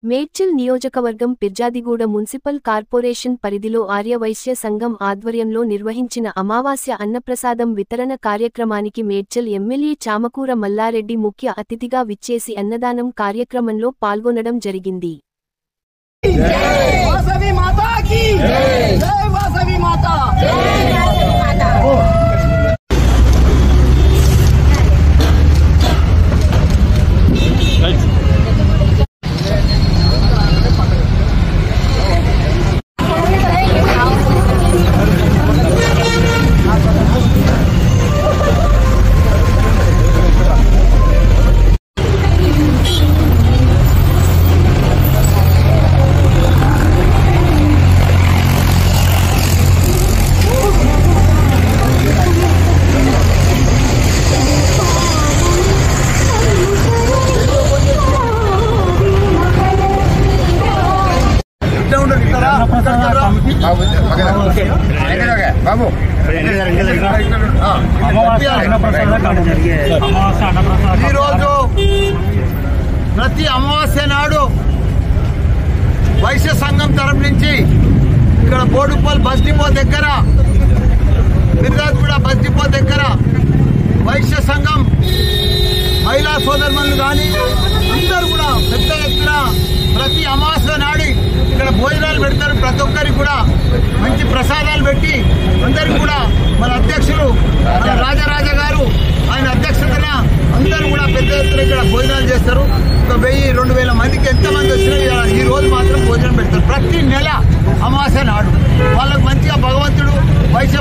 మేడ్చల్ నియోజకవర్గం Peerzadiguda municipal corporation పరిధిలో ఆర్యవైశ్య సంఘం ఆధ్వర్యంలో నిర్వహించిన అమావాస్య అన్నప్రసాదం వితరణ కార్యక్రమానికి మేడ్చల్ ఎమ్మెల్యే చామకూర మల్లారెడ్డి ముఖ్య అతిథిగా విచ్చేసి అన్నదానం కార్యక్రమంలో పాల్గొనడం జరిగింది. ఈరోజు ప్రతి అమావాస్య నాడు వైశ్య సంఘం తరఫు నుంచి ఇక్కడ బోడుపల్ బస్ డిపో దగ్గర మిర్జాదిగూడ బస్ డిపో దగ్గర వైశ్య సంఘం మహిళా సోదరులు కానీ అందరూ కూడా పెద్ద ఎత్తున ప్రతి అమావాస్య నాడు ఇక్కడ భోజనాలు పెడతారు. ప్రతి ఒక్కరికి కూడా మంచి ప్రసాదాలు పెట్టి అందరికి కూడా మన అధ్యక్షులు మన రాజరాజ గారు ఆయన అధ్యక్షతన అందరూ కూడా పెద్ద ఎత్తున ఇక్కడ భోజనాలు చేస్తారు. ఒక 1000-2000 మందికి ఎంతమంది వచ్చినా ఈ రోజు మాత్రం భోజనం పెడతారు. ప్రతి నెల అమావాస్య నాడు వాళ్ళకు మంచిగా భగవంతుడు వైశ్య